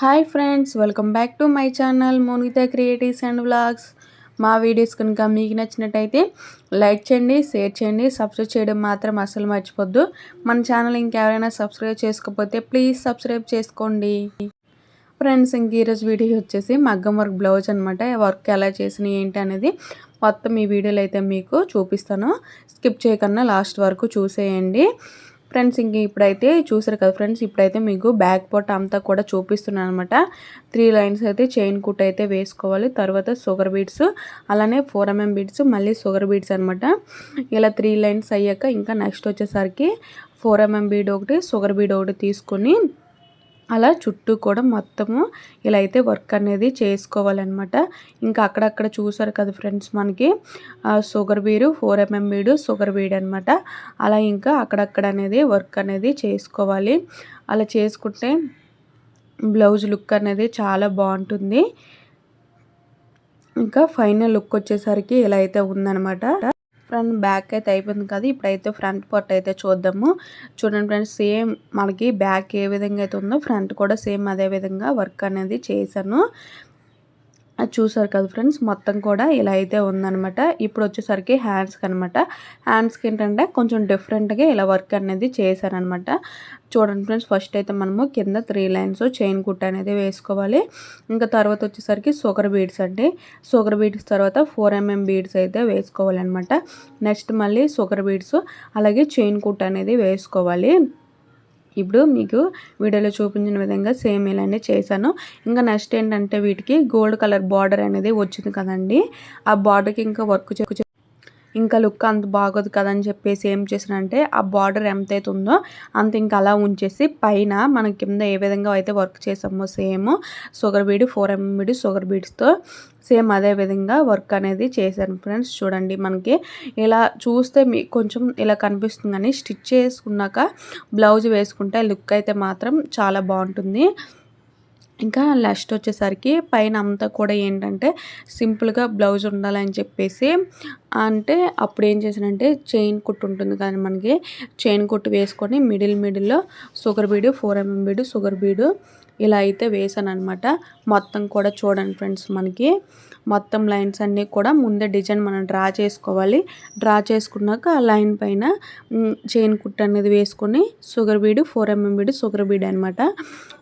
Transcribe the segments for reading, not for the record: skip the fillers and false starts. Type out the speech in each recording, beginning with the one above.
Hi friends, welcome back to my channel Monita creatives and vlogs. మా videos కనుక మీకు నచ్చినట్టయితే లైక్ చేయండి, షేర్ చేయండి, సబ్స్క్రైబ్ చేయడం మాత్రం అస్సలు మర్చిపోద్దు. మన ఛానల్ ఇంకెవరైనా సబ్స్క్రైబ్ చేసుకోకపోతే ప్లీజ్ సబ్స్క్రైబ్ చేసుకోండి. ఫ్రెండ్స్, ఇంక ఈరోజు వీడియో వచ్చేసి మగ్గం వర్క్ బ్లౌజ్ అనమాట. వర్క్ ఎలా చేసిన ఏంటి అనేది మొత్తం ఈ వీడియోలో అయితే మీకు చూపిస్తాను. స్కిప్ చేయకుండా లాస్ట్ వరకు చూసేయండి. ఫ్రెండ్స్, ఇంక ఇప్పుడైతే చూసారు కదా ఫ్రెండ్స్, ఇప్పుడైతే మీకు బ్యాక్ పార్ట్ అంతా కూడా చూపిస్తున్నాను అనమాట. 3 లైన్స్ అయితే చైన్ కుట్ అయితే వేసుకోవాలి. తర్వాత షుగర్ బీడ్స్, అలానే 4mm బీడ్స్, మళ్ళీ షుగర్ బీడ్స్ అనమాట. ఇలా 3 లైన్స్ అయ్యాక ఇంకా నెక్స్ట్ వచ్చేసరికి 4mm బీడ్ ఒకటి, షుగర్ బీడ్ ఒకటి తీసుకొని అలా చుట్టూ కూడా మొత్తము ఇలా అయితే వర్క్ అనేది చేసుకోవాలన్నమాట. ఇంకా అక్కడక్కడ చూసారు కదా ఫ్రెండ్స్, మనకి షుగర్ బీడు, 4mm బీడు, షుగర్ బీడ్ అనమాట. అలా ఇంకా అక్కడక్కడ అనేది వర్క్ అనేది చేసుకోవాలి. అలా చేసుకుంటే బ్లౌజ్ లుక్ అనేది చాలా బాగుంటుంది. ఇంకా ఫైనల్ లుక్ వచ్చేసరికి ఇలా అయితే ఉందన్నమాట. ఫ్రంట్ బ్యాక్ అయితే అయిపోయింది కదా, ఇప్పుడైతే ఫ్రంట్ పార్ట్ అయితే చూద్దాము. చూడండి ఫ్రెండ్స్, సేమ్ మనకి బ్యాక్ ఏ విధంగా అయితే ఉందో ఫ్రంట్ కూడా సేమ్ అదే విధంగా వర్క్ అనేది చేశాను. అది చూసారు కదా ఫ్రెండ్స్, మొత్తం కూడా ఇలా అయితే ఉందనమాట. ఇప్పుడు వచ్చేసరికి హ్యాండ్స్కి అనమాట. హ్యాండ్స్కి ఏంటంటే కొంచెం డిఫరెంట్గా ఇలా వర్క్ అనేది చేశారనమాట. చూడండి ఫ్రెండ్స్, ఫస్ట్ అయితే మనము కింద 3 లైన్స్ చైన్ కుట్ అనేది వేసుకోవాలి. ఇంకా తర్వాత వచ్చేసరికి షుగర్ బీడ్స్ అండి. షుగర్ బీడ్స్ తర్వాత 4mm బీడ్స్ అయితే వేసుకోవాలన్నమాట. నెక్స్ట్ మళ్ళీ షుగర్ బీడ్స్, అలాగే చైన్ కుట్ అనేది వేసుకోవాలి. ఇప్పుడు మీకు వీడియోలో చూపించిన విధంగా సేమ్ ఇలానే చేశాను. ఇంకా నెక్స్ట్ ఏంటంటే వీటికి గోల్డ్ కలర్ బార్డర్ అనేది వచ్చింది కదండి, ఆ బార్డర్కి ఇంకా వర్క్ ఇంకా లుక్ అంత బాగోదు కదని చెప్పేసి ఏం చేసానంటే ఆ బార్డర్ ఎంతైతే ఉందో అంత ఇంకా అలా ఉంచేసి పైన మనం కింద ఏ విధంగా అయితే వర్క్ చేసామో same sugar bead, 4mm bead, sugar బీడ్స్తో సేమ్ అదే విధంగా వర్క్ అనేది చేశాను ఫ్రెండ్స్. చూడండి, మనకి ఇలా చూస్తే మీకు కొంచెం ఇలా కనిపిస్తుంది, కానీ స్టిచ్ చేసుకున్నాక బ్లౌజ్ వేసుకుంటే లుక్ అయితే మాత్రం చాలా బాగుంటుంది. ఇంకా నెక్స్ట్ వచ్చేసరికి పైన అంతా కూడా ఏంటంటే సింపుల్గా బ్లౌజ్ ఉండాలని చెప్పేసి అంటే అప్పుడు ఏం చేశానంటే చైన్ కుట్టు ఉంటుంది కానీ మనకి చైన్ కుట్టు వేసుకొని మిడిల్లో షుగర్ బీడు, 4mm బీడు, షుగర్ బీడు ఇలా అయితే వేసాను అనమాట. మొత్తం కూడా చూడండి ఫ్రెండ్స్, మనకి మొత్తం లైన్స్ అన్నీ కూడా ముందే డిజైన్ మనం డ్రా చేసుకోవాలి. డ్రా చేసుకున్నాక ఆ లైన్ పైన చైన్ కుట్టు అనేది వేసుకొని షుగర్ బీడు, 4mm బీడు, షుగర్ బీడ్ అనమాట.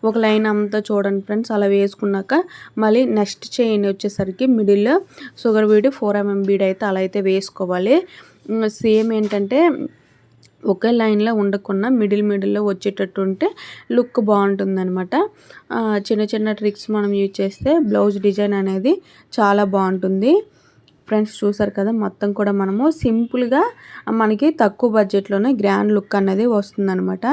ఒక లైన్ అంతా చూడండి ఫ్రెండ్స్, అలా వేసుకున్నాక మళ్ళీ నెక్స్ట్ చైన్ వచ్చేసరికి మిడిల్లో షుగర్ బీడు, 4mm బీడ్ అయితే అలా అయితే వేసుకోవాలి. సేమ్ ఏంటంటే ఒకే లైన్లో ఉండకుండా మిడిల్లో వచ్చేటట్టు ఉంటే లుక్ బాగుంటుందన్నమాట. చిన్న చిన్న ట్రిక్స్ మనం యూజ్ చేస్తే బ్లౌజ్ డిజైన్ అనేది చాలా బాగుంటుంది. ఫ్రెండ్స్, చూసారు కదా, మొత్తం కూడా మనము సింపుల్గా మనకి తక్కువ బడ్జెట్లోనే గ్రాండ్ లుక్ అనేది వస్తుందన్నమాట.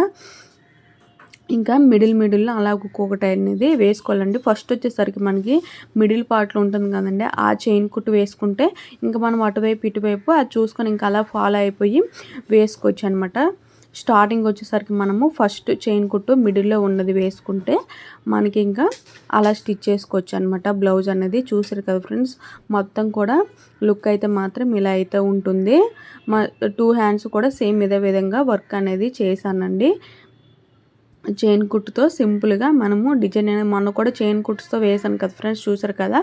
ఇంకా మిడిల్లో అలా ఒక్కొక్కటి అనేది వేసుకోవాలండి. ఫస్ట్ వచ్చేసరికి మనకి మిడిల్ పార్ట్లో ఉంటుంది కదండి, ఆ చైన్ కుట్టు వేసుకుంటే ఇంకా మనం అటువైపు ఇటువైపు అది చూసుకొని ఇంకా అలా ఫాలో అయిపోయి వేసుకోవచ్చు అనమాట. స్టార్టింగ్ వచ్చేసరికి మనము ఫస్ట్ చైన్ కుట్టు మిడిల్లో ఉన్నది వేసుకుంటే మనకి ఇంకా అలా స్టిచ్ చేసుకోవచ్చు అనమాట బ్లౌజ్ అనేది. చూసారు కదా ఫ్రెండ్స్, మొత్తం కూడా లుక్ అయితే మాత్రం ఇలా అయితే ఉంటుంది. 2 హ్యాండ్స్ కూడా సేమ్ ఇదే విధంగా వర్క్ అనేది చేశానండి. చైన్ కుట్టుతో సింపుల్గా మనము డిజైన్ అనేది మొన్న కూడా చైన్ కుట్స్తో వేసాను కదా ఫ్రెండ్స్, చూసారు కదా,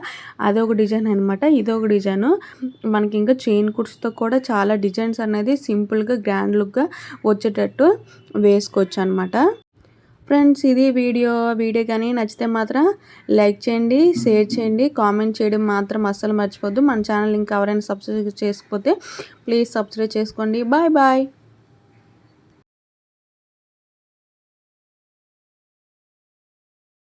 అదొక డిజైన్ అనమాట. ఇదొక డిజైను. మనకి ఇంకా చైన్ కుట్స్తో కూడా చాలా డిజైన్స్ అనేది సింపుల్గా గ్రాండ్ లుక్గా వచ్చేటట్టు వేసుకోవచ్చు అనమాట. ఫ్రెండ్స్, ఇది వీడియో కానీ నచ్చితే మాత్రం లైక్ చేయండి, షేర్ చేయండి, కామెంట్ చేయడం మాత్రం అస్సలు మర్చిపోద్దు. మన ఛానల్ ఇంకా ఎవరైనా సబ్స్క్రైబ్ చేసుకోకపోతే ప్లీజ్ సబ్స్క్రైబ్ చేసుకోండి. Bye bye.